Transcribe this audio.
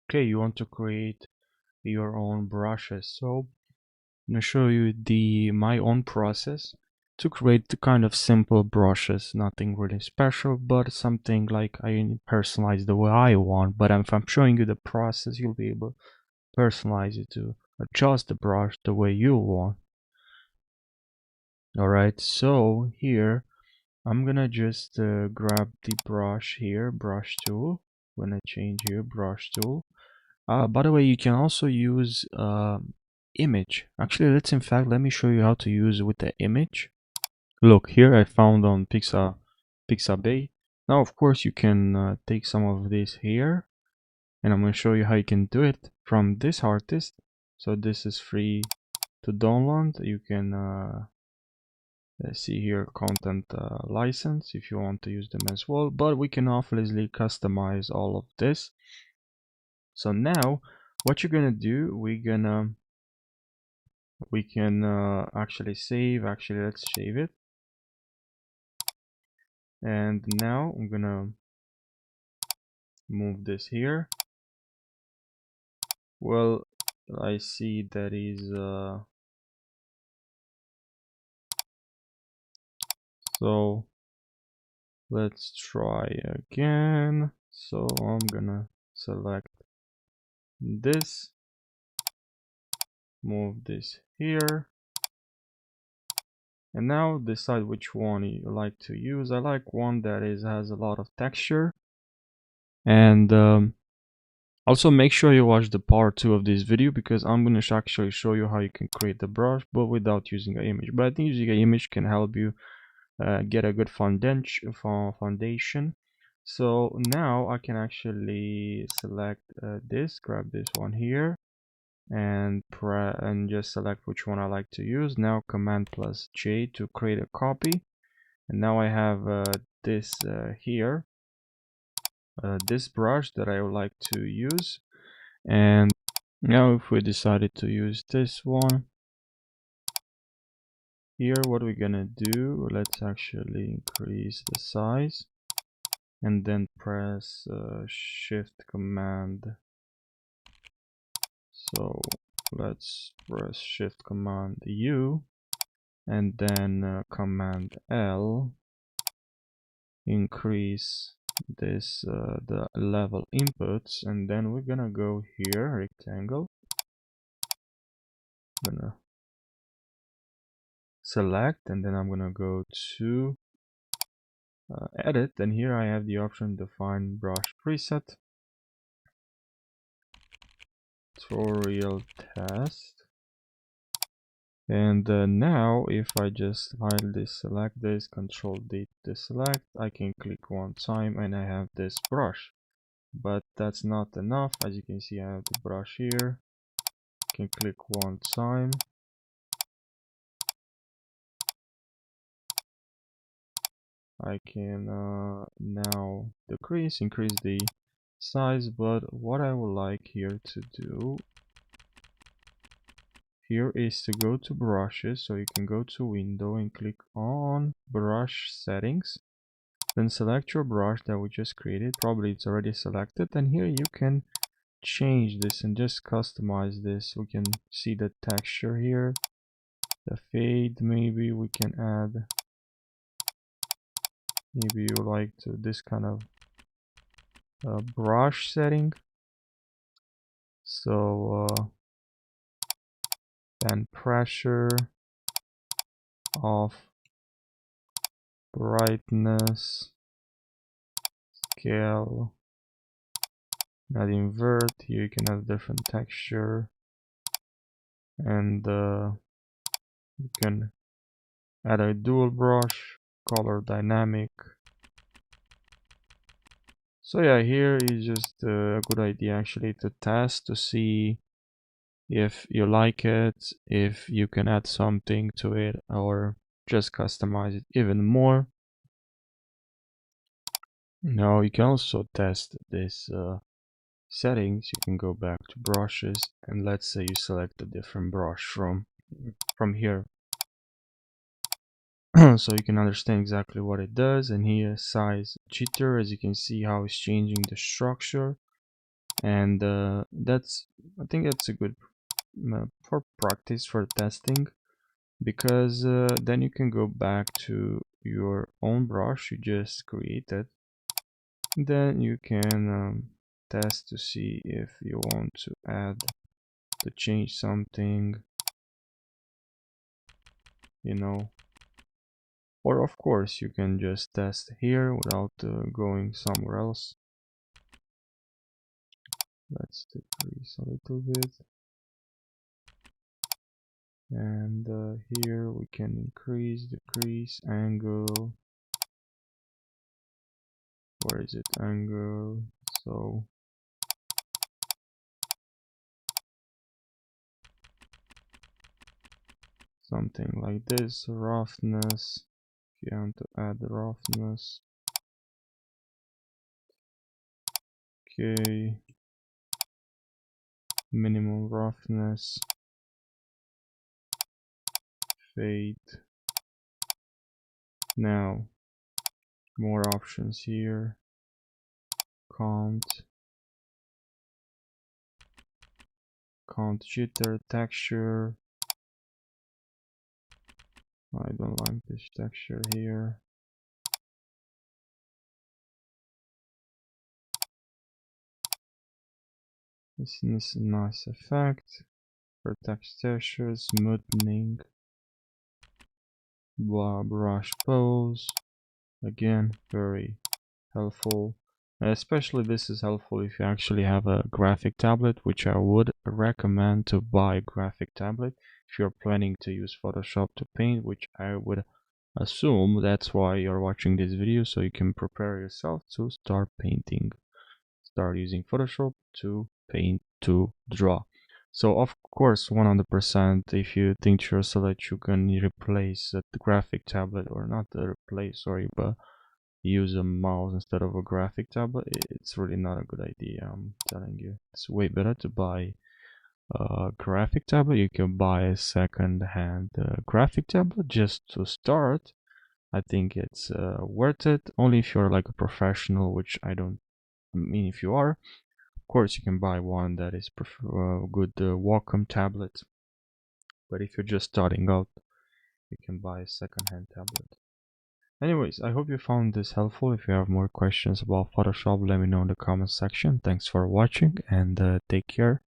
Okay, you want to create your own brushes. So I'm gonna show you my own process to create the kind of simple brushes, nothing really special, but something like I personalize the way I want. But if I'm showing you the process, you'll be able to personalize it to adjust the brush the way you want. Alright, so here I'm gonna just grab the brush here, brush tool. I'm gonna change here, brush tool. By the way, you can also use image. Actually, let me show you how to use with the image. Look, here I found on Pixabay. Now, of course, you can take some of this here, and I'm going to show you how you can do it from this artist. So this is free to download. You can see here content license if you want to use them as well, but we can obviously customize all of this. So now what you're gonna do, we can actually save. Actually, let's save it. And now I'm gonna move this here. Well, I see that is so let's try again. So I'm gonna select this, move this here, and now decide which one you like to use. I like one that has a lot of texture. And also make sure you watch the part 2 of this video, because I'm going to actually show you how you can create the brush but without using an image. But I think using an image can help you get a good foundation. So now I can actually select this, grab this one here, and just select which one I like to use. Now Command plus J to create a copy. And now I have this here, this brush that I would like to use. And now if we decided to use this one here, what we're gonna do, let's actually increase the size and then press shift command. So let's press shift command U and then command L, increase this the level inputs, and then we're gonna go here, rectangle, gonna select, and then I'm gonna go to edit, and here I have the option define brush preset, tutorial test. And now if I just hide this, select this, control D to select, I can click one time and I have this brush. But that's not enough. As you can see, I have the brush here. I can click one time. I can now increase the size, but what I would like here to do here is to go to brushes. So you can go to window and click on brush settings, then select your brush that we just created. Probably it's already selected, and here you can change this and just customize this. We can see the texture here, the fade. Maybe we can add, maybe you like to this kind of brush setting. So then pressure, off, brightness, scale, add invert. Here you can have different texture, and you can add a dual brush, color dynamic. So yeah, here is just a good idea actually to test to see if you like it, if you can add something to it, or just customize it even more. Now you can also test this settings. You can go back to brushes, and let's say you select a different brush from here. So you can understand exactly what it does. And here size jitter, as you can see how it's changing the structure. and I think that's a good for practice, for testing, because then you can go back to your own brush you just created. Then you can test to see if you want to add, to change something, you know. Or of course you can just test here without going somewhere else. Let's decrease a little bit, and here we can increase, decrease, angle. Where is it? Angle. So something like this. Roughness, if you want to add the roughness. Okay, minimum roughness, fade. Now more options here. Count jitter, texture. I don't like this texture here. This is a nice effect for texture, smoothing, brush pose. Again, very helpful. Especially this is helpful if you actually have a graphic tablet, which I would recommend to buy a graphic tablet if you're planning to use Photoshop to paint, which I would assume that's why you're watching this video, so you can prepare yourself to start painting. Start using Photoshop to paint, to draw. So of course 100% if you think to yourself that you can replace the graphic tablet, or not replace, sorry, but use a mouse instead of a graphic tablet, it's really not a good idea. I'm telling you, it's way better to buy a graphic tablet. You can buy a second-hand graphic tablet just to start. I think it's worth it, only if you're like a professional, which I don't mean. If you are, of course you can buy one that is good Wacom tablet, but if you're just starting out, you can buy a second-hand tablet. Anyways, I hope you found this helpful. If you have more questions about Photoshop, let me know in the comment section. Thanks for watching, and take care.